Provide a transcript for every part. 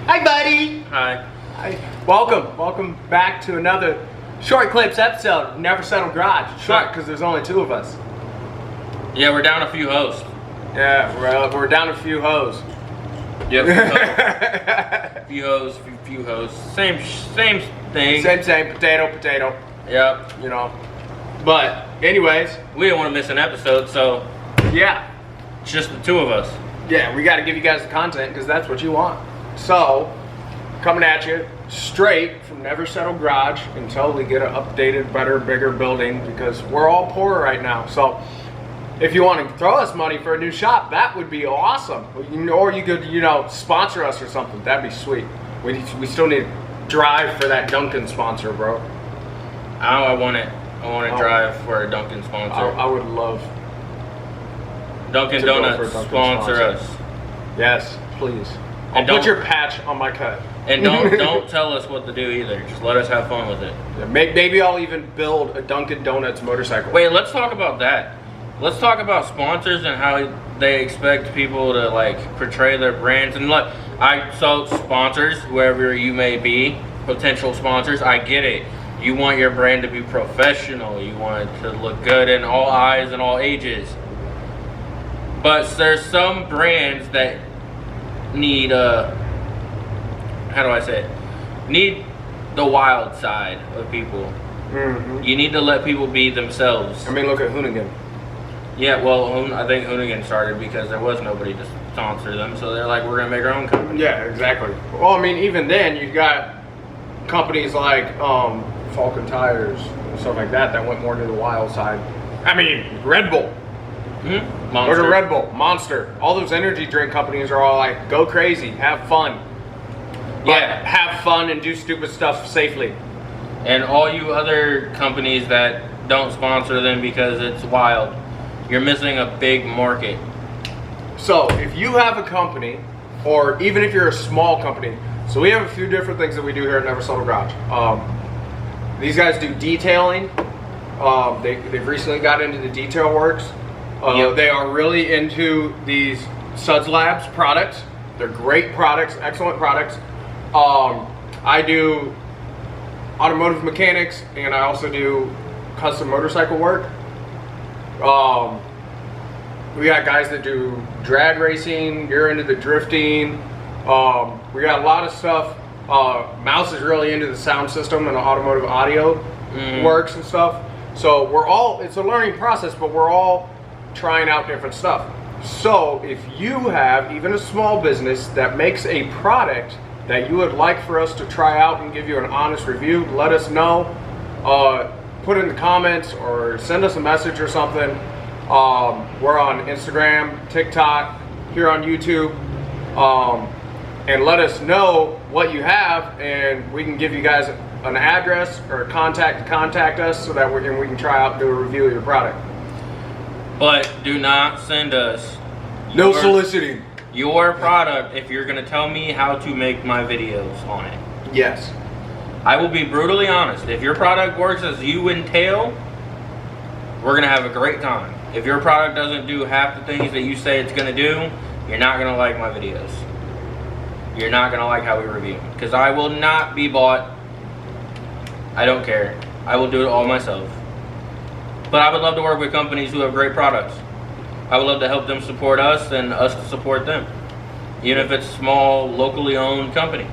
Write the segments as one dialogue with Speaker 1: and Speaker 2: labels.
Speaker 1: Hi, buddy.
Speaker 2: Hi.
Speaker 1: Hi. Welcome back to another Short Clips episode of Never Settle Garage. Short because there's only two of us.
Speaker 2: Yeah, we're down a few hosts.
Speaker 1: Yeah, we're down a few hoes.
Speaker 2: Yep. Few hosts. Same thing.
Speaker 1: Same. Potato.
Speaker 2: Yep.
Speaker 1: You know. But anyways,
Speaker 2: We didn't want to miss an episode, so
Speaker 1: yeah,
Speaker 2: it's just the two of us.
Speaker 1: we got to give you guys the content because that's what you want. So, coming at you straight from Never Settle Garage until we get an updated, better, bigger building because we're all poor right now. So, if you want to throw us money for a new shop, that would be awesome. Or you could, sponsor us or something. That'd be sweet. We still need to drive for that Dunkin' sponsor, bro.
Speaker 2: I want to drive for a Dunkin' sponsor.
Speaker 1: I would love
Speaker 2: Dunkin'
Speaker 1: to go for a
Speaker 2: Donuts
Speaker 1: Dunkin'
Speaker 2: sponsor us.
Speaker 1: Yes, please.
Speaker 2: And
Speaker 1: I'll put your patch on my cut.
Speaker 2: And don't tell us what to do either. Just let us have fun with it.
Speaker 1: Yeah, maybe I'll even build a Dunkin' Donuts motorcycle.
Speaker 2: Wait, let's talk about that. Let's talk about sponsors and how they expect people to portray their brands. And look, so sponsors, whoever you may be, potential sponsors, I get it. You want your brand to be professional. You want it to look good in all eyes and all ages. But there's some brands that need need the wild side of people.
Speaker 1: Mm-hmm.
Speaker 2: You need to let people be themselves.
Speaker 1: I mean, look at Hoonigan.
Speaker 2: Yeah, well, I think Hoonigan started because there was nobody to sponsor them, so they're like, we're gonna make our own company.
Speaker 1: Yeah, exactly. Well, I mean, even then, you got companies like Falcon Tires and stuff like that went more to the wild side. I mean, Red Bull.
Speaker 2: Mm-hmm.
Speaker 1: Look at Red Bull, Monster. All those energy drink companies are all like, go crazy, have fun.
Speaker 2: Yeah,
Speaker 1: have fun and do stupid stuff safely.
Speaker 2: And all you other companies that don't sponsor them because it's wild, you're missing a big market.
Speaker 1: So if you have a company, or even if you're a small company, so we have a few different things that we do here at Never Settle Garage. These guys do detailing. They've recently got into the detail works.
Speaker 2: Yep.
Speaker 1: They are really into these Suds Labs products. They're great products, excellent products. I do automotive mechanics, and I also do custom motorcycle work. We got guys that do drag racing. You're into the drifting. We got a lot of stuff. Mouse is really into the sound system and the automotive audio works and stuff. So it's a learning process, but we're all trying out different stuff. So if you have even a small business that makes a product that you would like for us to try out and give you an honest review, let us know. Put it in the comments or send us a message or something. We're on Instagram, TikTok, here on YouTube. And let us know what you have, and we can give you guys an address or a contact to contact us so that we can try out and do a review of your product.
Speaker 2: But do not send us
Speaker 1: No soliciting.
Speaker 2: your product if you're going to tell me how to make my videos on it.
Speaker 1: Yes.
Speaker 2: I will be brutally honest. If your product works as you entail, we're going to have a great time. If your product doesn't do half the things that you say it's going to do, you're not going to like my videos. You're not going to like how we review them. Because I will not be bought. I don't care. I will do it all myself. But I would love to work with companies who have great products. I would love to help them support us and us to support them. Even if it's a small, locally owned company.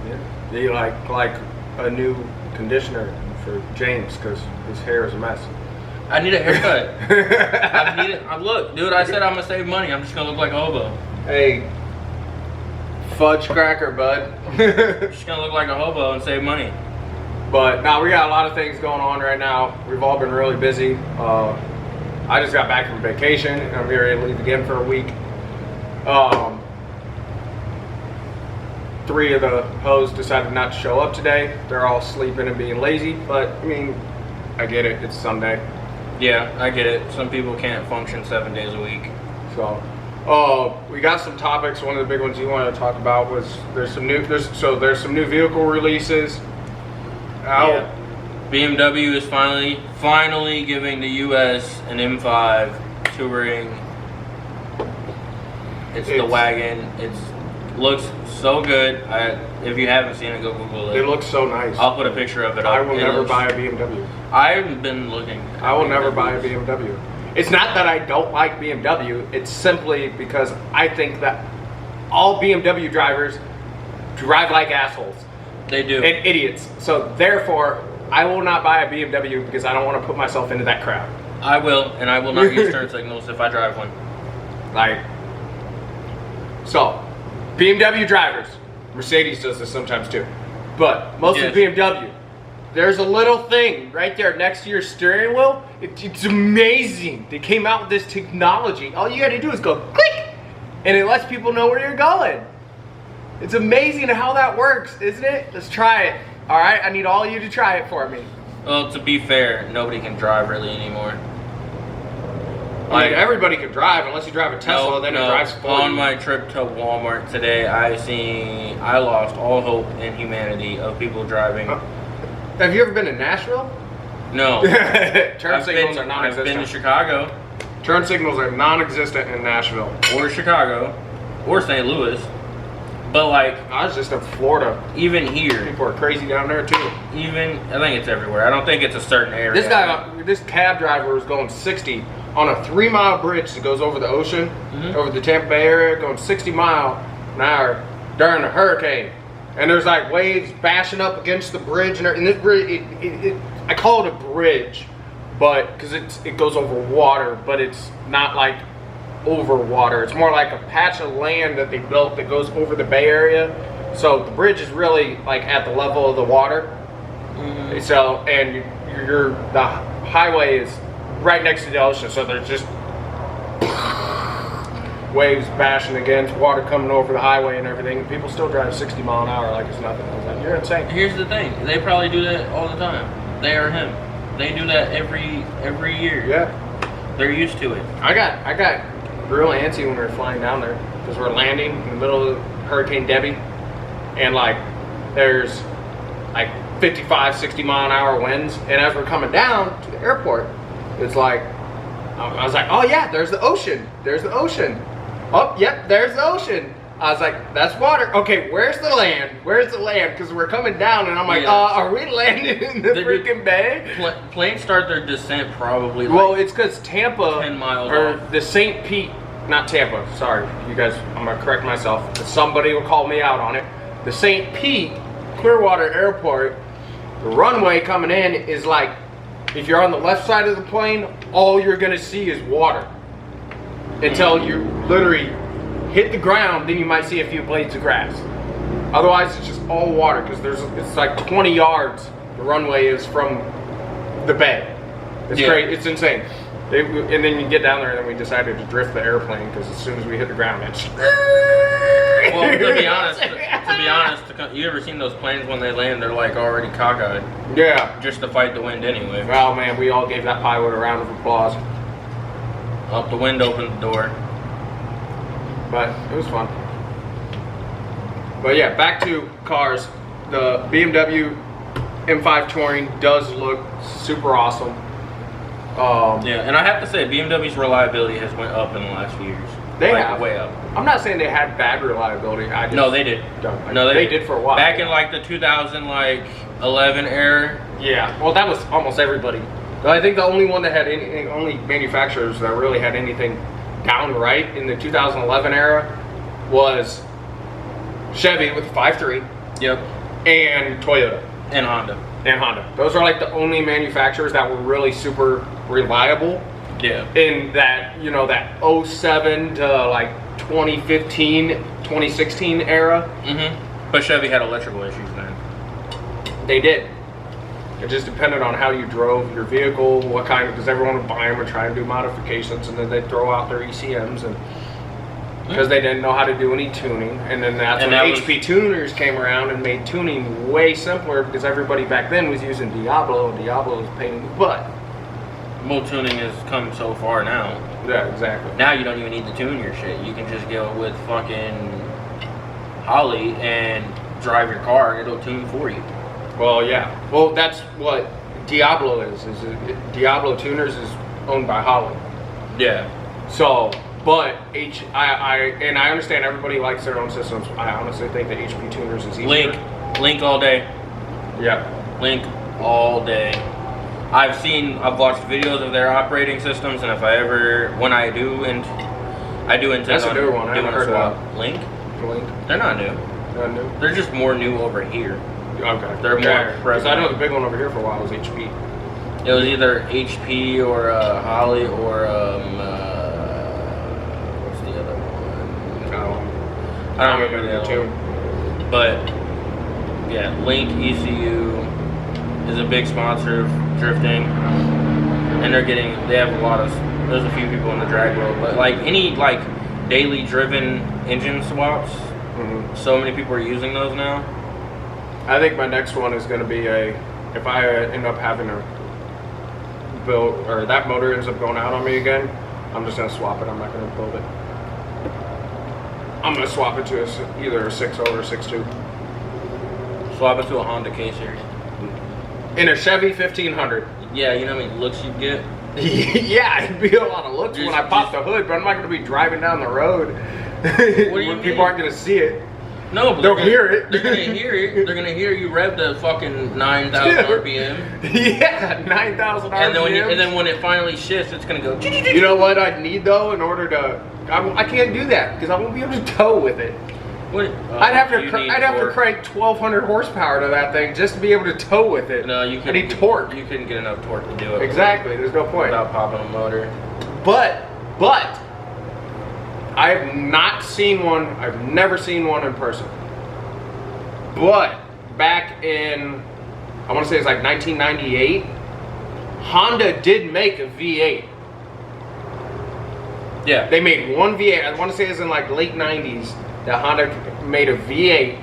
Speaker 1: Yeah. You like a new conditioner for James because his hair is a mess.
Speaker 2: I need a haircut. Look, dude, I said I'm gonna save money. I'm just gonna look like a hobo.
Speaker 1: Hey, fudge cracker, bud.
Speaker 2: Just gonna look like a hobo and save money.
Speaker 1: But now we got a lot of things going on right now. We've all been really busy. I just got back from vacation and I'm ready to leave again for a week. 3 of the hoes decided not to show up today. They're all sleeping and being lazy, but I mean, I get it. It's Sunday.
Speaker 2: Yeah, I get it. Some people can't function 7 days a week.
Speaker 1: So, we got some topics. One of the big ones you wanted to talk about was there's some new vehicle releases out.
Speaker 2: Yeah. BMW is finally giving the US an M5 touring. It's the wagon. It's looks so good. If you haven't seen it, go Google it.
Speaker 1: It looks so nice.
Speaker 2: I'll put a picture of it up.
Speaker 1: I will never buy a BMW.
Speaker 2: I've been looking.
Speaker 1: I will never buy a BMW. It's not that I don't like BMW. It's simply because I think that all BMW drivers drive like assholes.
Speaker 2: They do.
Speaker 1: And idiots. So therefore, I will not buy a BMW because I don't want to put myself into that crowd.
Speaker 2: I will, and I will not use turn signals if I drive one.
Speaker 1: Like, so, BMW drivers, Mercedes does this sometimes too, but mostly
Speaker 2: Yes.
Speaker 1: BMW. There's a little thing right there next to your steering wheel. It's amazing. They came out with this technology. All you got to do is go click, and it lets people know where you're going. It's amazing how that works, isn't it? Let's try it. All right, I need all of you to try it for me.
Speaker 2: Well, to be fair, nobody can drive really anymore.
Speaker 1: I mean, everybody can drive unless you drive a Tesla, then it drives for
Speaker 2: On
Speaker 1: you.
Speaker 2: my trip to Walmart today, I lost all hope in humanity of people driving.
Speaker 1: Have you ever been to Nashville?
Speaker 2: No.
Speaker 1: Turn signals are
Speaker 2: I've been to
Speaker 1: non-existent.
Speaker 2: Chicago,
Speaker 1: Turn signals are non-existent in Nashville.
Speaker 2: or Chicago, or St. Louis. But like,
Speaker 1: I was just in Florida.
Speaker 2: even here,
Speaker 1: People are crazy down there too.
Speaker 2: I think it's everywhere. I don't think it's a certain area.
Speaker 1: This cab driver was going 60 on a 3-mile bridge that goes over the ocean, over the Tampa Bay area, going 60 mile an hour during a hurricane. And there's like waves bashing up against the bridge, and this bridge, I call it a bridge, but because it goes over water, but it's not like over water. It's more like a patch of land that they built that goes over the Bay Area. So the bridge is really like at the level of the water. So, and the highway is right next to the ocean, so there's just waves bashing against, water coming over the highway and everything. People still drive 60 mile an hour like it's nothing. I was like, you're insane.
Speaker 2: Here's the thing: they probably do that all the time. They or him. They do that every year.
Speaker 1: Yeah.
Speaker 2: They're used to it.
Speaker 1: I got real antsy when we were flying down there because we're landing in the middle of Hurricane Debbie, and like there's like 55, 60 mile an hour winds, and as we're coming down to the airport, it's like I was like, oh yeah, there's the ocean. There's the ocean. Oh, yep, there's the ocean. I was like, that's water. Okay, where's the land? Where's the land? Because we're coming down, and I'm like, are we landing in the freaking bay?
Speaker 2: Planes start their descent probably.
Speaker 1: Well, it's because Tampa
Speaker 2: 10 miles
Speaker 1: or
Speaker 2: off.
Speaker 1: the St. Pete, not Tampa. Sorry, you guys. I'm gonna correct myself. Somebody will call me out on it. The St. Pete Clearwater Airport, the runway coming in is like, if you're on the left side of the plane, all you're gonna see is water until you literally hit the ground. Then you might see a few blades of grass. Otherwise, it's just all water because it's like 20 yards. The runway is from the bay. It's great. It's insane. And then you get down there, and then we decided to drift the airplane because as soon as we hit the ground, it's.
Speaker 2: Well, to be honest, you ever seen those planes when they land? They're like already cockeyed.
Speaker 1: Yeah.
Speaker 2: Just to fight the wind anyway.
Speaker 1: Oh man, we all gave that pilot a round of applause.
Speaker 2: Up the wind opened the door.
Speaker 1: But it was fun. But yeah, back to cars. The BMW M5 Touring does look super awesome.
Speaker 2: Yeah, and I have to say, BMW's reliability has went up in the last few years.
Speaker 1: They
Speaker 2: like,
Speaker 1: have.
Speaker 2: way up.
Speaker 1: I'm not saying they had bad reliability.
Speaker 2: No, they did.
Speaker 1: No, they did for a while.
Speaker 2: Back in like the 2011 era.
Speaker 1: Yeah, well, that was almost everybody. I think the only one that had only manufacturers that really had anything down right in the 2011 era was Chevy with the 5.3.
Speaker 2: Yep.
Speaker 1: And Toyota.
Speaker 2: And Honda.
Speaker 1: Those are like the only manufacturers that were really super reliable.
Speaker 2: Yeah.
Speaker 1: In that, that 07 to like 2015, 2016 era.
Speaker 2: Mm-hmm. But Chevy had electrical issues then.
Speaker 1: They did. It just depended on how you drove your vehicle, what kind of, because everyone would buy them and try and do modifications, and then they'd throw out their ECMs, and because they didn't know how to do any tuning. And then that's when HP tuners came around and made tuning way simpler, because everybody back then was using Diablo, and Diablo was a pain in the butt.
Speaker 2: Well, tuning has come so far now.
Speaker 1: Yeah, exactly.
Speaker 2: Now you don't even need to tune your shit. You can just go with fucking Holly and drive your car, and it'll tune for you.
Speaker 1: Well, yeah. Well, that's what Diablo is. Diablo Tuners is owned by Holly.
Speaker 2: Yeah.
Speaker 1: So, but I understand everybody likes their own systems. I honestly think the HP tuners is easier.
Speaker 2: Link all day.
Speaker 1: Yeah.
Speaker 2: Link all day. I've watched videos of their operating systems, and when I do intend
Speaker 1: That's a new one. I
Speaker 2: doing
Speaker 1: haven't heard
Speaker 2: a swap.
Speaker 1: that.
Speaker 2: Link?
Speaker 1: Link.
Speaker 2: They're not new.
Speaker 1: Not new.
Speaker 2: They're just more new over here.
Speaker 1: Okay.
Speaker 2: They're more
Speaker 1: Because
Speaker 2: present.
Speaker 1: I know the big one over here for a while was HP.
Speaker 2: It was either HP or Holly or what's the other one? I don't remember the other one. But yeah, Link ECU is a big sponsor of drifting, and there's a few people in the drag world, but like any daily driven engine swaps, so many people are using those now.
Speaker 1: I think my next one is going to be if I end up having to build, or that motor ends up going out on me again, I'm just going to swap it. I'm not going to build it. I'm going to swap it to either a 6.0 or a 6.2.
Speaker 2: Swap it to a Honda K series.
Speaker 1: In a Chevy 1500.
Speaker 2: Yeah, you know how many looks you'd get?
Speaker 1: Yeah, it'd be a lot of looks when I pop the hood, but I'm not going to be driving down the road when people aren't going to see it.
Speaker 2: No, but
Speaker 1: they'll hear it.
Speaker 2: They're gonna hear it. They're gonna hear you rev to fucking 9,000 RPM.
Speaker 1: Yeah, 9,000 RPM.
Speaker 2: And then when it finally shifts, it's gonna go.
Speaker 1: You know what I'd need though in order to? I can't do that because I won't be able to tow with it. I'd have to crank 1,200 horsepower to that thing just to be able to tow with it.
Speaker 2: No, you couldn't.
Speaker 1: I need torque.
Speaker 2: You couldn't get enough torque to do it.
Speaker 1: Exactly. There's no point
Speaker 2: without popping a motor.
Speaker 1: But I have not seen one. I've never seen one in person. But back in, I want to say it's like 1998, Honda did make a V8.
Speaker 2: Yeah.
Speaker 1: They made one V8. I want to say it's in like late 90s that Honda made a V8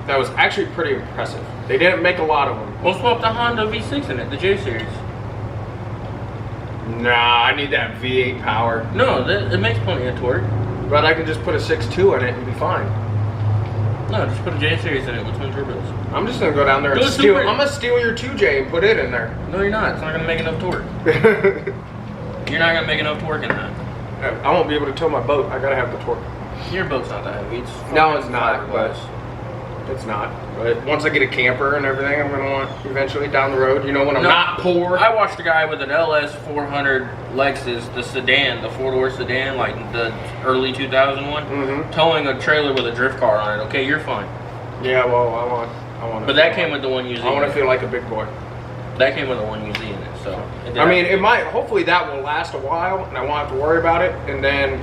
Speaker 1: that was actually pretty impressive. They didn't make a lot of them.
Speaker 2: We'll swap the Honda V6 in it, the J series.
Speaker 1: Nah, I need that V8 power.
Speaker 2: No, it makes plenty of torque.
Speaker 1: But I can just put a 6.2 in it and be fine.
Speaker 2: No, just put a J series in it with twin turbos.
Speaker 1: I'm just gonna go down there and steal. I'm gonna steal your 2J and put it in there.
Speaker 2: No, you're not. It's not gonna make enough torque. You're not gonna make enough torque in that.
Speaker 1: I won't be able to tow my boat. I gotta have the torque.
Speaker 2: Your boat's not that heavy.
Speaker 1: No, it's not. But it's not. But once I get a camper and everything, I'm gonna want eventually down the road. You know, when I'm not poor.
Speaker 2: I watched a guy with an LS 400 Lexus, the sedan, the 4-door sedan, like the early 2001, towing a trailer with a drift car on it. Okay, you're fine.
Speaker 1: Yeah, well, I want.
Speaker 2: But that came with the 1UZ.
Speaker 1: I want to feel like a big boy.
Speaker 2: That came with a 1UZ in it, so.
Speaker 1: I mean, it might. Hopefully, that will last a while, and I won't have to worry about it, and then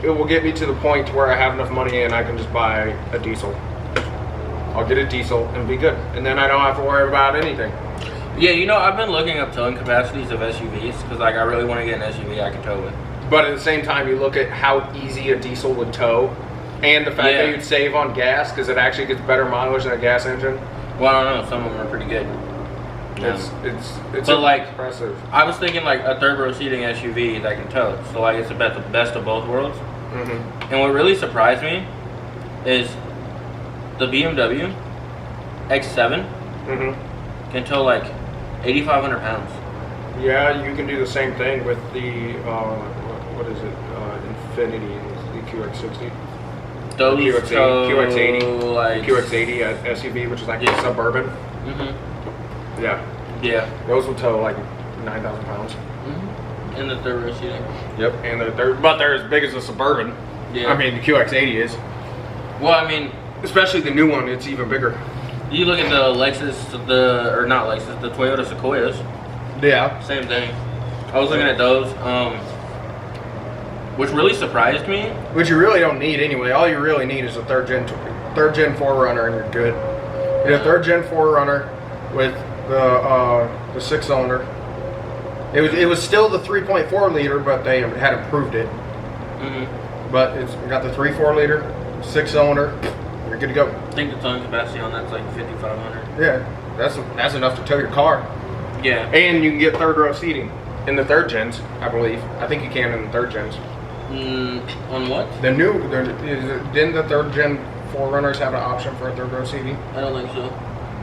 Speaker 1: it will get me to the point where I have enough money and I can just buy a diesel. I'll get a diesel and be good, and then I don't have to worry about anything.
Speaker 2: Yeah, you know, I've been looking up towing capacities of SUVs because, like, I really want to get an SUV I can tow with.
Speaker 1: But at the same time, you look at how easy a diesel would tow, and the fact that you'd save on gas because it actually gets better mileage than a gas engine.
Speaker 2: Well, I don't know. Some of them are pretty good.
Speaker 1: It's impressive.
Speaker 2: I was thinking like a third row seating SUV that can tow. So like it's the best of both worlds. And what really surprised me is the BMW X7 can tow like 8,500 pounds.
Speaker 1: Yeah, you can do the same thing with the what is it? Infiniti, the QX60.
Speaker 2: Those
Speaker 1: QX80,
Speaker 2: like
Speaker 1: QX80 SUV, which is like a Suburban. Yeah, those will tow like 9,000 pounds.
Speaker 2: In the third row seating.
Speaker 1: Yep, and they're as big as a Suburban.
Speaker 2: Yeah,
Speaker 1: I mean the QX80 is.
Speaker 2: Well, I mean,
Speaker 1: especially the new one, it's even bigger.
Speaker 2: You look at the Lexus, the Toyota Sequoias.
Speaker 1: Yeah,
Speaker 2: same thing. I was looking at those. Which really surprised me. Which
Speaker 1: you really don't need anyway. All you really need is a third gen 4Runner and you're good. You get a third gen 4Runner with the 6-cylinder. It was still the 3.4 liter, but they had improved it. But it's got the 3.4 liter, 6-cylinder. You're good to go.
Speaker 2: I think the towing capacity on that's like 5,500.
Speaker 1: Yeah, that's enough to tow your car.
Speaker 2: Yeah,
Speaker 1: and you can get third row seating in the third gens, I believe. I think you can in the third gens.
Speaker 2: On what?
Speaker 1: Didn't the third gen 4Runners have an option for a third row seating?
Speaker 2: I don't think so.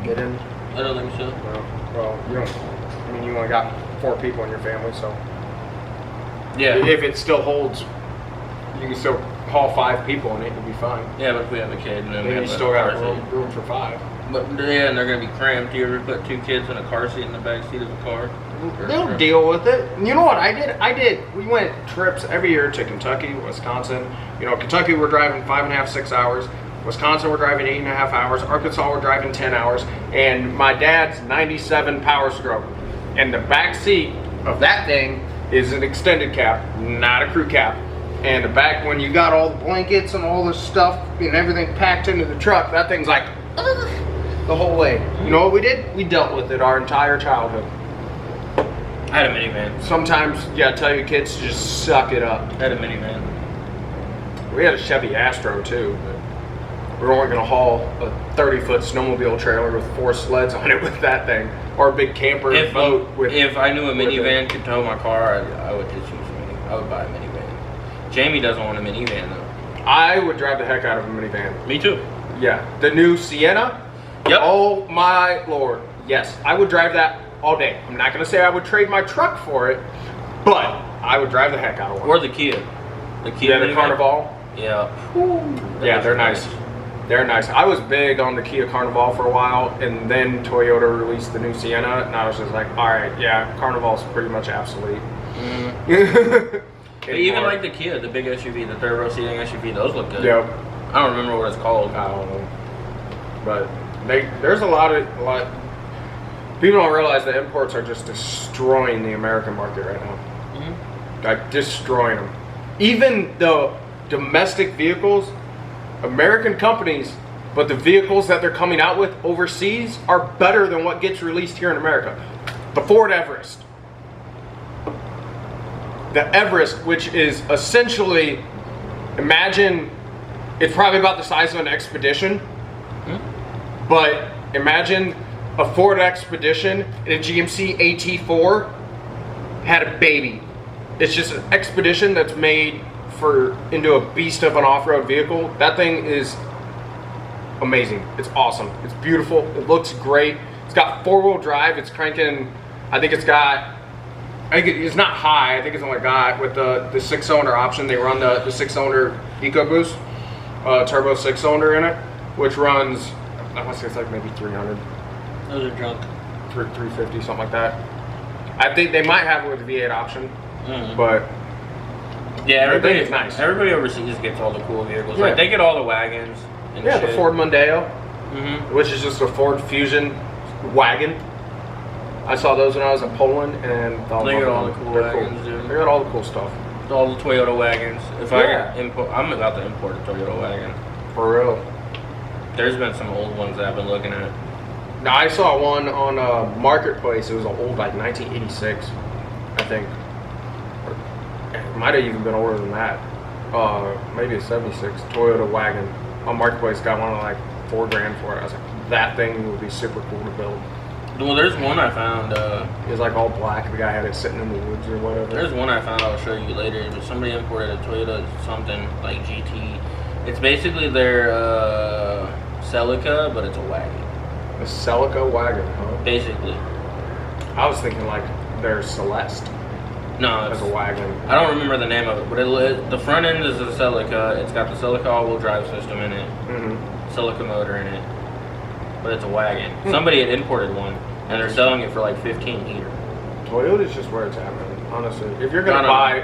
Speaker 1: They didn't?
Speaker 2: I don't think so.
Speaker 1: Well, you mean, you only got 4 people in your family, so
Speaker 2: Yeah.
Speaker 1: if it still holds, you can still haul 5 people and it will be fine.
Speaker 2: Yeah, but if we have a kid, and then we
Speaker 1: Then
Speaker 2: have
Speaker 1: you
Speaker 2: a
Speaker 1: still got
Speaker 2: car seat.
Speaker 1: room for 5.
Speaker 2: But yeah, and they're gonna be cramped. You ever put 2 kids in a car seat in the back seat of a car?
Speaker 1: They'll deal with it. You know what I did? We went trips every year to Kentucky, Wisconsin. You know, Kentucky we're driving 5.5, 6 hours. Wisconsin we're driving 8.5 hours. Arkansas we're driving 10 hours. And my dad's 97 Power Stroke. And the back seat of that thing is an extended cab, not a crew cab. And the back, when you got all the blankets and all the stuff and everything packed into the truck, that thing's like, ugh, the whole way. You know what we did? We dealt with it our entire childhood.
Speaker 2: I had a minivan.
Speaker 1: Sometimes you gotta tell your kids to just suck it up.
Speaker 2: I had a minivan.
Speaker 1: We had a Chevy Astro too, but we're only gonna haul a 30-foot snowmobile trailer with 4 sleds on it with that thing, or a big camper boat.
Speaker 2: If I knew a minivan could tow my car, I would just use a minivan. I would buy a minivan. Jamie doesn't want a minivan though.
Speaker 1: I would drive the heck out of a minivan.
Speaker 2: Me too.
Speaker 1: Yeah, the new Sienna.
Speaker 2: Yep.
Speaker 1: Oh my lord. Yes, I would drive that all day. I'm not gonna say I would trade my truck for it, but I would drive the heck out of one.
Speaker 2: Or the Kia. The Kia.
Speaker 1: Yeah, the Carnival.
Speaker 2: Yeah.
Speaker 1: Yeah, they're nice. They're nice. I was big on the Kia Carnival for a while, and then Toyota released the new Sienna, and I was just like, all right, yeah, Carnival's pretty much obsolete.
Speaker 2: But even like the Kia, the big SUV, the third row seating SUV, those look good.
Speaker 1: Yep.
Speaker 2: I don't remember what it's called.
Speaker 1: I don't know, but there's a lot. People don't realize that imports are just destroying the American market right now.
Speaker 2: Mm-hmm.
Speaker 1: Like destroying them. Even the domestic vehicles, American companies, but the vehicles that they're coming out with overseas are better than what gets released here in America. The Ford Everest. The Everest, which is essentially, imagine, it's probably about the size of an Expedition, but imagine a Ford Expedition and a GMC AT4 had a baby. It's just an Expedition that's made into a beast of an off-road vehicle. That thing is amazing. It's awesome. It's beautiful. It looks great. It's got 4-wheel drive. It's cranking, it's not high. I think it's only got with the 6-cylinder option. They run the 6-cylinder EcoBoost turbo 6-cylinder in it, which runs, I want to say it's like maybe 300.
Speaker 2: Those are junk.
Speaker 1: 350, something like that. I think they might have it with the V8 option, but
Speaker 2: yeah, everybody
Speaker 1: is nice.
Speaker 2: Everybody overseas gets all the cool vehicles.
Speaker 1: Yeah.
Speaker 2: Like they get all the wagons. And
Speaker 1: yeah,
Speaker 2: shit.
Speaker 1: the Ford Mondeo,
Speaker 2: Mm-hmm.
Speaker 1: which is just a Ford Fusion wagon. I saw those when I was in Poland, and
Speaker 2: They got all the cool wagons, dude.
Speaker 1: They got all the cool stuff.
Speaker 2: All the Toyota wagons. If
Speaker 1: Yeah.
Speaker 2: I import, I'm about to import a Toyota wagon.
Speaker 1: For real.
Speaker 2: There's been some old ones that I've been looking at.
Speaker 1: Now I saw one on Marketplace. It was an old, like 1986, I think. Or it might have even been older than that. Maybe a 76 Toyota wagon on Marketplace. Got one like $4,000 for it. I was like, that thing would be super cool to build.
Speaker 2: Well, there's one I found.
Speaker 1: It was like all black. The guy had it sitting in the woods or whatever.
Speaker 2: There's one I found I'll show you later. But somebody imported a Toyota something like GT. It's basically their Celica, but it's a wagon.
Speaker 1: A Celica wagon, huh?
Speaker 2: Basically.
Speaker 1: I was thinking like their Celeste
Speaker 2: No,
Speaker 1: as
Speaker 2: it's,
Speaker 1: a wagon.
Speaker 2: I don't remember the name of it, but the front end is a Celica. It's got the Celica all-wheel drive system in it, Celica motor in it, but it's a wagon. Somebody had imported one, and they're selling it for like $15 here.
Speaker 1: Toyota's just where it's at, man. Honestly, if you're gonna buy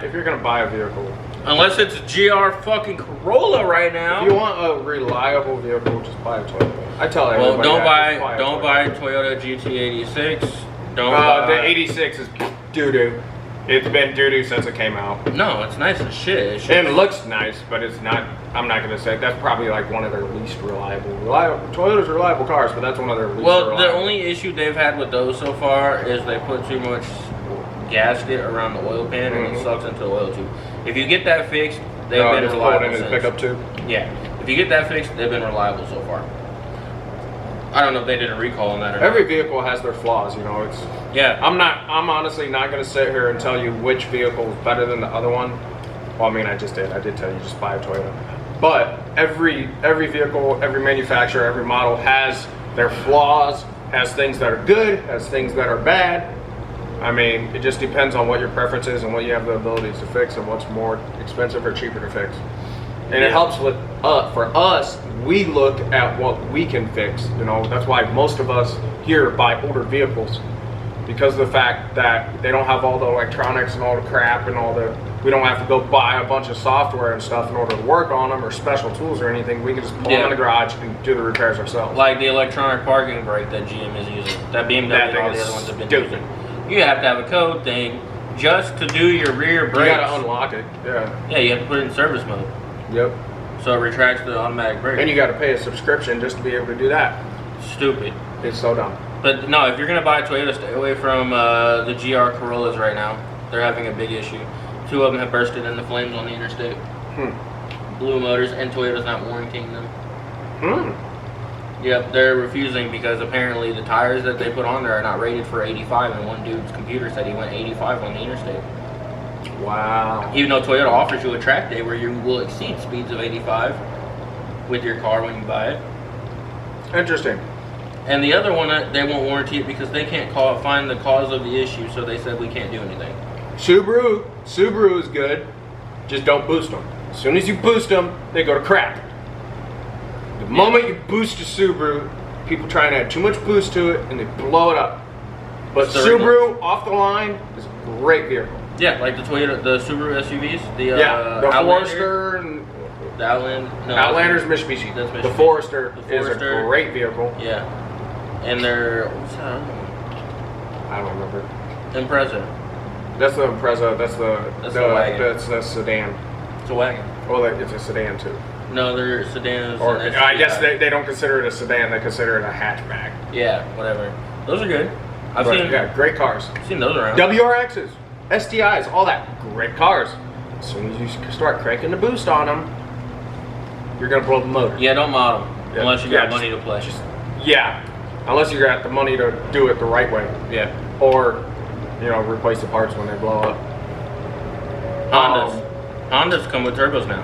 Speaker 1: a vehicle,
Speaker 2: unless it's a GR fucking Corolla right now.
Speaker 1: if you want a reliable vehicle, just buy a Toyota. I tell everybody.
Speaker 2: Well, don't buy
Speaker 1: a
Speaker 2: Toyota GT86. Don't buy
Speaker 1: the 86 is doo doo. It's been doo doo since it came out.
Speaker 2: No, it's nice as shit.
Speaker 1: And it looks nice, but it's not. I'm not gonna say that's probably like one of their least reliable. Toyota's reliable cars, but that's one of their least reliable.
Speaker 2: The only issue they've had with those so far is they put too much gasket around the oil pan and it sucks into the oil tube. If you get that fixed, they've been reliable
Speaker 1: in his pickup tube.
Speaker 2: Yeah, if you get that fixed, they've been reliable so far. I don't know if they did a recall on that or not.
Speaker 1: Every vehicle has their flaws, you know. I'm honestly not going to sit here and tell you which vehicle is better than the other one. Well, I mean, I did tell you just buy a Toyota. But every vehicle, every manufacturer, every model has their flaws, has things that are good, has things that are bad. I mean, it just depends on what your preference is and what you have the abilities to fix and what's more expensive or cheaper to fix. And it helps with for us, we look at what we can fix. You know, that's why most of us here buy older vehicles, because of the fact that they don't have all the electronics and all the crap and all the, we don't have to go buy a bunch of software and stuff in order to work on them or special tools or anything. We can just pull them in the garage and do the repairs ourselves.
Speaker 2: Like the electronic parking brake that GM is using, that BMW and all the other ones have been using. You have to have a code thing just to do your rear brakes.
Speaker 1: You gotta unlock it, yeah.
Speaker 2: Yeah, you have to put it in service mode.
Speaker 1: Yep.
Speaker 2: So it retracts the automatic brake.
Speaker 1: And you gotta pay a subscription just to be able to do that.
Speaker 2: Stupid.
Speaker 1: It's so dumb.
Speaker 2: But no, if you're gonna buy a Toyota, stay away from the GR Corollas right now. They're having a big issue. 2 of them have bursted into flames on the interstate. Blue motors, and Toyota's not warranting them. Yep, they're refusing because apparently the tires that they put on there are not rated for 85, and one dude's computer said he went 85 on the interstate.
Speaker 1: Wow.
Speaker 2: Even though Toyota offers you a track day where you will exceed speeds of 85 with your car when you buy it.
Speaker 1: Interesting.
Speaker 2: And the other one, they won't warranty it because they can't find the cause of the issue, so they said we can't do anything.
Speaker 1: Subaru is good, just don't boost them. As soon as you boost them, they go to crap. The moment you boost a Subaru, people try and add too much boost to it and they blow it up. But Subaru off the line is a great vehicle.
Speaker 2: Yeah, like the Toyota, the Subaru SUVs, the
Speaker 1: the Forester and
Speaker 2: the Outlander. No,
Speaker 1: Outlander's Mitsubishi.
Speaker 2: That's Mitsubishi.
Speaker 1: The Forester is a great vehicle.
Speaker 2: Yeah, and what's that other one?
Speaker 1: I don't remember.
Speaker 2: Impreza.
Speaker 1: That's the Impreza. That's the
Speaker 2: wagon.
Speaker 1: That's the sedan.
Speaker 2: It's a wagon.
Speaker 1: Well, it's a sedan too.
Speaker 2: No, they're sedans.
Speaker 1: Or I guess they don't consider it a sedan. They consider it a hatchback.
Speaker 2: Yeah, whatever. Those are good. I've seen.
Speaker 1: Yeah, great cars.
Speaker 2: I've seen those around.
Speaker 1: WRXs, STIs, all that. Great cars. As soon as you start cranking the boost on them, you're gonna blow the motor.
Speaker 2: Yeah, don't mod them unless you got money to play.
Speaker 1: Unless you got the money to do it the right way.
Speaker 2: Yeah.
Speaker 1: Or, replace the parts when they blow up.
Speaker 2: Hondas come with turbos now,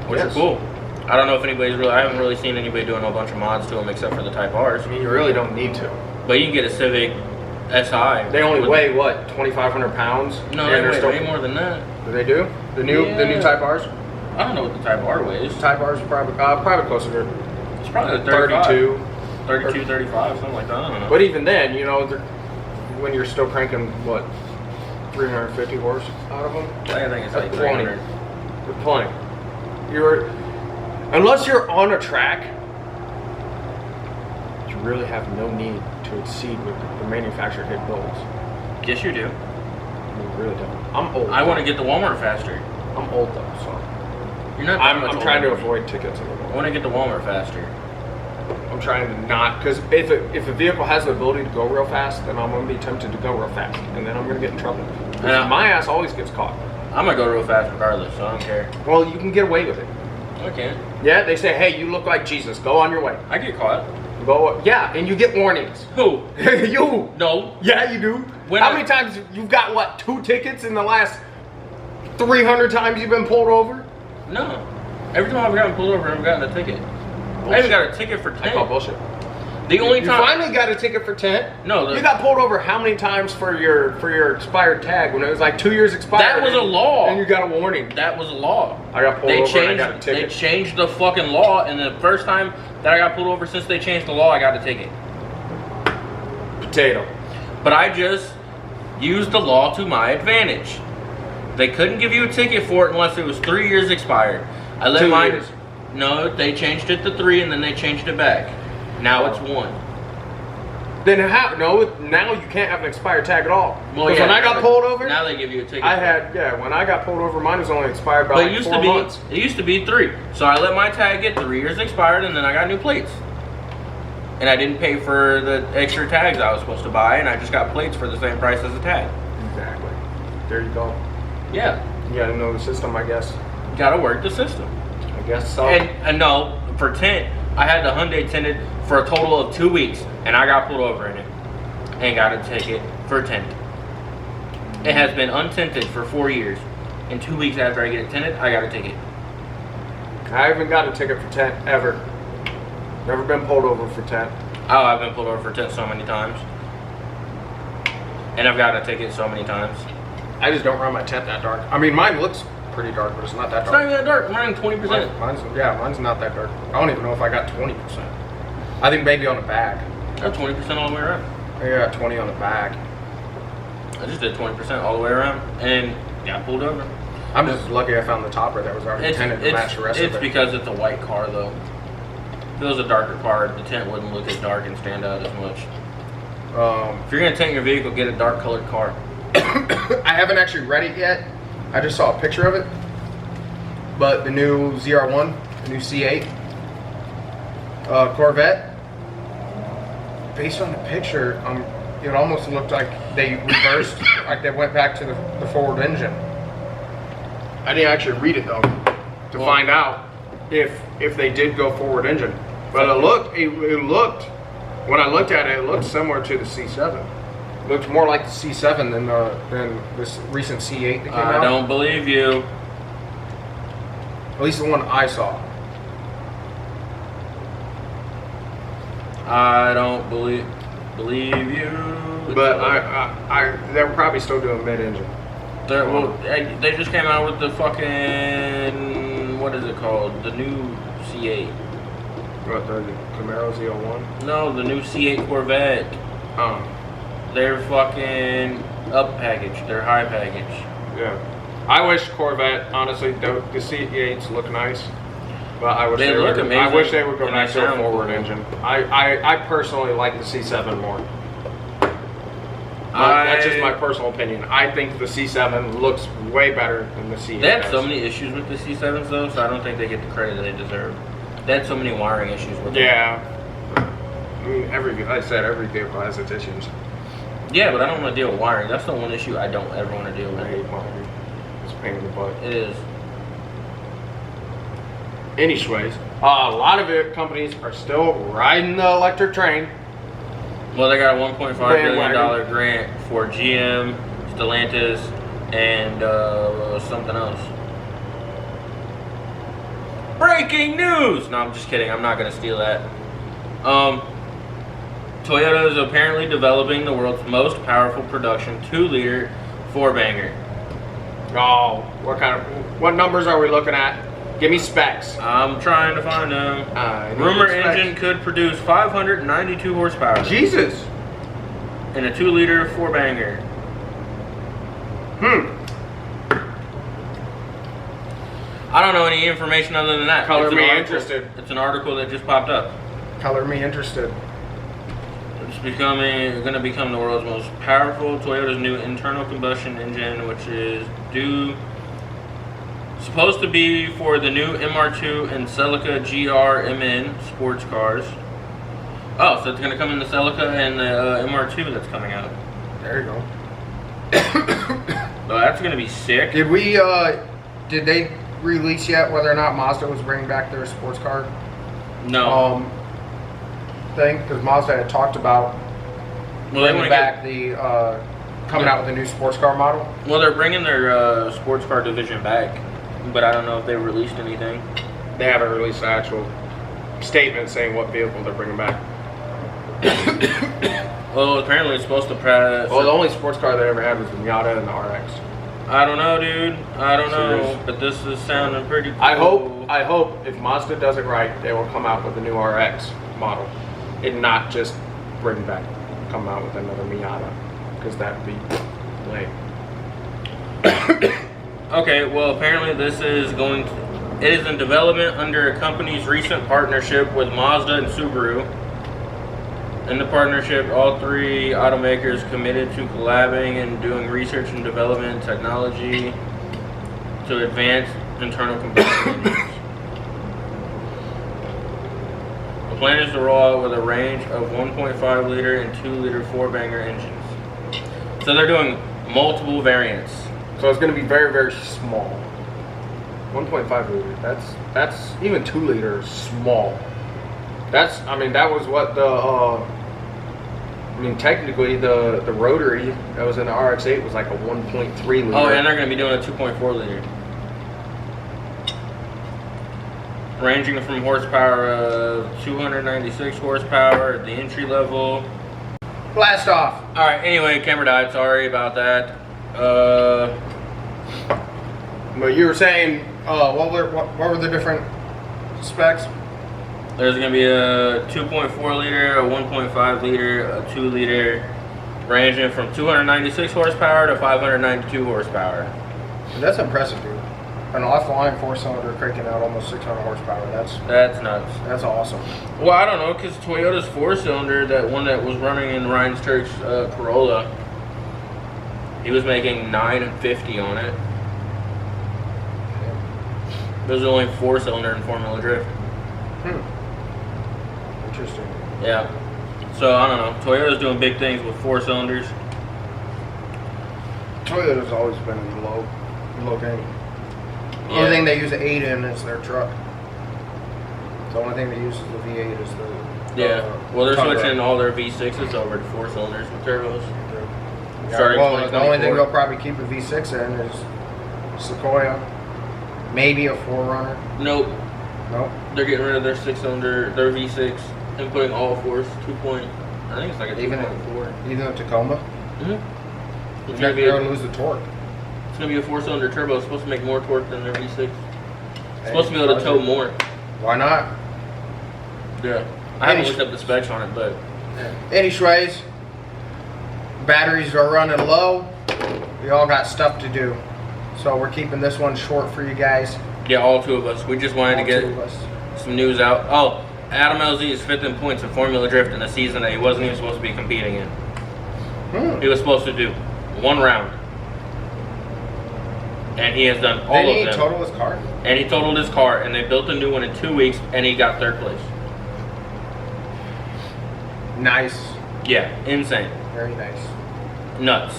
Speaker 2: which is cool. I don't know if I haven't really seen anybody doing a bunch of mods to them except for the Type Rs.
Speaker 1: I mean, you really don't need to.
Speaker 2: But you can get a Civic SI.
Speaker 1: They only weigh what, 2,500 pounds?
Speaker 2: No, they weigh way more than that.
Speaker 1: Do they do? The new Type Rs?
Speaker 2: I don't know what the Type R weighs.
Speaker 1: Type R's probably closer to.
Speaker 2: It's probably
Speaker 1: 32,
Speaker 2: 35, something like that. I don't know.
Speaker 1: But even then, when you're still cranking what, 350 horse out of them?
Speaker 2: I think it's like
Speaker 1: 300. They're plenty. Unless you're on a track, you really have no need to exceed with the manufacturer capabilities.
Speaker 2: Yes, you do.
Speaker 1: You really don't. I'm old.
Speaker 2: I want to get the Walmart faster.
Speaker 1: I'm old though, so.
Speaker 2: You're not.
Speaker 1: I'm trying to avoid tickets.
Speaker 2: I want to get the Walmart faster.
Speaker 1: I'm trying to not, because if a vehicle has the ability to go real fast, then I'm going to be tempted to go real fast, and then I'm going to get in trouble. My ass always gets caught.
Speaker 2: I'm going to go real fast regardless, so I don't care.
Speaker 1: Well, you can get away with it.
Speaker 2: I can.
Speaker 1: Yeah, they say, hey, you look like Jesus. Go on your way.
Speaker 2: I get caught.
Speaker 1: Yeah, and you get warnings.
Speaker 2: Who?
Speaker 1: You.
Speaker 2: No.
Speaker 1: Yeah, you do. How many times you've got, what, 2 tickets in the last 300 times you've been pulled over?
Speaker 2: No. Every time I've gotten pulled over, I've gotten a ticket. Bullshit. I even got a ticket for 10.
Speaker 1: I call bullshit.
Speaker 2: The only time
Speaker 1: you finally got a ticket for 10.
Speaker 2: No,
Speaker 1: you got pulled over how many times for your expired tag when it was like 2 years expired?
Speaker 2: That was a law.
Speaker 1: And you got a warning.
Speaker 2: That was a law.
Speaker 1: I got pulled over and I got a ticket.
Speaker 2: They changed the fucking law, and the first time that I got pulled over since they changed the law, I got a ticket.
Speaker 1: Potato.
Speaker 2: But I just used the law to my advantage. They couldn't give you a ticket for it unless it was 3 years expired. I let
Speaker 1: 2
Speaker 2: mine.
Speaker 1: years.
Speaker 2: No, they changed it to 3 and then they changed it back. Now it's 1.
Speaker 1: Then now you can't have an expired tag at all.
Speaker 2: Well,
Speaker 1: when I got pulled over,
Speaker 2: now they give you a ticket.
Speaker 1: When I got pulled over, mine was only expired by 4 months.
Speaker 2: It used to be 3. So I let my tag get 3 years expired and then I got new plates. And I didn't pay for the extra tags I was supposed to buy, and I just got plates for the same price as a tag.
Speaker 1: Exactly. There you go.
Speaker 2: Yeah.
Speaker 1: You gotta know the system, I guess.
Speaker 2: Gotta work the system.
Speaker 1: I guess so.
Speaker 2: And no, for tint, I had the Hyundai tinted for a total of 2 weeks, and I got pulled over in it and got a ticket for tint. It has been untinted for 4 years. In 2 weeks after I get it tinted, I got a ticket.
Speaker 1: I haven't got a ticket for tint ever. Never been pulled over for tint.
Speaker 2: Oh, I've been pulled over for tint so many times. And I've got a ticket so many times.
Speaker 1: I just don't run my tent that dark. I mean, mine looks pretty dark, but it's not that
Speaker 2: It's
Speaker 1: dark.
Speaker 2: not even that dark. Mine's 20%.
Speaker 1: Mine's not that dark. I don't even know if I got 20%. I think maybe on the back.
Speaker 2: That's 20% all the way around.
Speaker 1: I got 20 on the back.
Speaker 2: I just did 20% all the way around and got pulled over.
Speaker 1: I'm just lucky I found the topper that was already tinted to match the rest of it.
Speaker 2: It's because it's a white car, though. If it was a darker car, the tent wouldn't look as dark and stand out as much. If you're gonna tint your vehicle, get a dark colored car.
Speaker 1: I haven't actually read it yet. I just saw a picture of it. But the new ZR1, the new C8 Corvette, based on the picture, it almost looked like they reversed, like they went back to the forward engine. I didn't actually read it though to find out if they did go forward engine. But it looked when I looked at it, it looked similar to the C7. It looked more like the C7 than this recent C8 that came out.
Speaker 2: I don't believe you.
Speaker 1: At least the one I saw.
Speaker 2: I don't believe you.
Speaker 1: But they're probably still doing mid-engine.
Speaker 2: They just came out with the fucking, what is it called? The new C8.
Speaker 1: What, the Camaro Z01?
Speaker 2: No, the new C8 Corvette. They're fucking up package. They're high package.
Speaker 1: Yeah. I wish Corvette, honestly, the C8s look nice. But I wish
Speaker 2: They look amazing,
Speaker 1: I wish they would go
Speaker 2: and
Speaker 1: back
Speaker 2: they
Speaker 1: to a
Speaker 2: sound
Speaker 1: forward
Speaker 2: cool.
Speaker 1: engine. I personally like the C7 more. That's just my personal opinion. I think the C7 looks way better than the C8.
Speaker 2: They had so many issues with the C7s though, so I don't think they get the credit they deserve. They had so many wiring issues with them.
Speaker 1: Yeah. I mean, every vehicle has its issues.
Speaker 2: Yeah, but I don't want to deal with wiring. That's the one issue I don't ever want to deal
Speaker 1: I
Speaker 2: with.
Speaker 1: hate wiring. It's a pain in the butt.
Speaker 2: It is.
Speaker 1: Anyways, a lot of companies are still riding the electric train.
Speaker 2: Well, they got a $1.5 billion
Speaker 1: Bandwagon.
Speaker 2: grant for GM, Stellantis, and something else. Breaking news! No, I'm just kidding. I'm not going to steal that. Toyota is apparently developing the world's most powerful production 2-liter 4-banger.
Speaker 1: Oh, what numbers are we looking at? Give me specs.
Speaker 2: I'm trying to find them.
Speaker 1: need
Speaker 2: Rumor
Speaker 1: specs.
Speaker 2: engine could produce 592 horsepower
Speaker 1: Jesus.
Speaker 2: in a 2-liter 4-banger. I don't know any information other than that.
Speaker 1: Color
Speaker 2: It's an
Speaker 1: me
Speaker 2: article-
Speaker 1: interested.
Speaker 2: It's an article that just popped up.
Speaker 1: Color me interested.
Speaker 2: It's going to become the world's most powerful. Toyota's new internal combustion engine, which is supposed to be for the new MR2 and Celica GR-MN sports cars. Oh, so it's going to come in the Celica and the MR2 that's coming out.
Speaker 1: There you go.
Speaker 2: So that's going to be sick.
Speaker 1: Did they release yet whether or not Mazda was bringing back their sports car
Speaker 2: No.
Speaker 1: thing? Because Mazda had talked about
Speaker 2: Well, they
Speaker 1: bringing
Speaker 2: want
Speaker 1: back coming out with a new sports car model.
Speaker 2: Well, they're bringing their sports car division back, but I don't know if they released anything.
Speaker 1: They haven't released an actual statement saying what vehicle they're bringing back.
Speaker 2: Well, apparently it's supposed to press.
Speaker 1: Well, the only sports car they ever had was the Miata and the RX.
Speaker 2: I don't know, dude. I don't know,
Speaker 1: Serious?
Speaker 2: but this is sounding pretty cool.
Speaker 1: I hope if Mazda does it right, they will come out with a new RX model and not just come out with another Miata, because that'd be lame.
Speaker 2: Okay, well, apparently this is it is in development under a company's recent partnership with Mazda and Subaru. In the partnership, all three automakers committed to collabing and doing research and development technology to advance internal combustion engines. The plan is to roll out with a range of 1.5 liter and 2 liter 4-banger engines. So they're doing multiple variants.
Speaker 1: So it's going to be very, very small. 1.5 liter. That's even 2 liter is small. That was what technically the rotary that was in the RX-8 was like a 1.3 liter.
Speaker 2: Oh, and they're going to be doing a 2.4 liter. Ranging from horsepower of 296 horsepower at the entry level
Speaker 1: Blast off.
Speaker 2: All right. Anyway, camera died. Sorry about that.
Speaker 1: But you were saying, what were the different specs?
Speaker 2: There's gonna be a 2.4 liter, a 1.5 liter, a 2 liter, ranging from 296 horsepower to 592 horsepower.
Speaker 1: That's impressive, dude. An offline 4-cylinder cranking out almost 600 horsepower. That's
Speaker 2: nuts.
Speaker 1: That's awesome.
Speaker 2: Well, I don't know, because Toyota's 4-cylinder, that one that was running in Ryan's Church Corolla, he was making $950 on it. There's only 4-cylinder in Formula Drift.
Speaker 1: Interesting.
Speaker 2: Yeah. So I don't know. Toyota's doing big things with 4-cylinders.
Speaker 1: Toyota's always been in the low game. The
Speaker 2: Yeah.
Speaker 1: only thing they use an 8 in is their truck. The only thing they use is the V8 is the
Speaker 2: Yeah. Well, they're
Speaker 1: Tundra.
Speaker 2: switching all their V6s over to 4-cylinders with turbos.
Speaker 1: Yeah,
Speaker 2: Starting
Speaker 1: well, the only thing
Speaker 2: 2024.
Speaker 1: they'll probably keep a V6 in is Sequoia, maybe a 4Runner.
Speaker 2: Nope.
Speaker 1: Nope.
Speaker 2: They're getting rid of their 6-cylinder, their V6, and putting all 4s 2 point. I think it's like a 2.4.
Speaker 1: Even a Tacoma.
Speaker 2: Mm-hmm.
Speaker 1: It's not going to lose the torque.
Speaker 2: It's gonna be a 4-cylinder turbo. It's supposed to make more torque than their V6. It's supposed to be able to tow more.
Speaker 1: Why not?
Speaker 2: Yeah. I haven't looked up the specs on it, but
Speaker 1: Anyways, batteries are running low. We all got stuff to do. So we're keeping this one short for you guys.
Speaker 2: yeah, all 2 of us. We just wanted to
Speaker 1: All
Speaker 2: get
Speaker 1: 2 of us.
Speaker 2: some news out. Oh, Adam LZ is 5th in points in Formula Drift in a season that he wasn't even supposed to be competing in. He was supposed to do 1 round. And he has done all
Speaker 1: Did
Speaker 2: of
Speaker 1: he
Speaker 2: them.
Speaker 1: total his car?
Speaker 2: And he totaled his car, and they built a new one in 2 weeks, and he got 3rd place.
Speaker 1: Nice.
Speaker 2: Yeah, insane.
Speaker 1: Very nice.
Speaker 2: Nuts.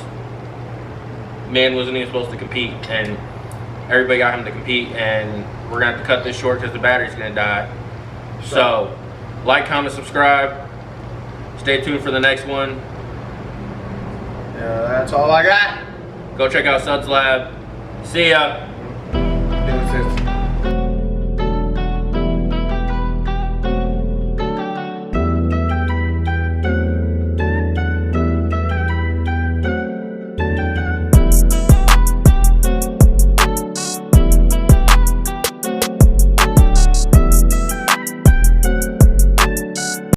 Speaker 2: Man wasn't even supposed to compete, and everybody got him to compete, and we're gonna have to cut this short because the battery's gonna die. So, like, comment, subscribe. Stay tuned for the next one.
Speaker 1: Yeah, that's all I got.
Speaker 2: Go check out Suds Lab. See ya.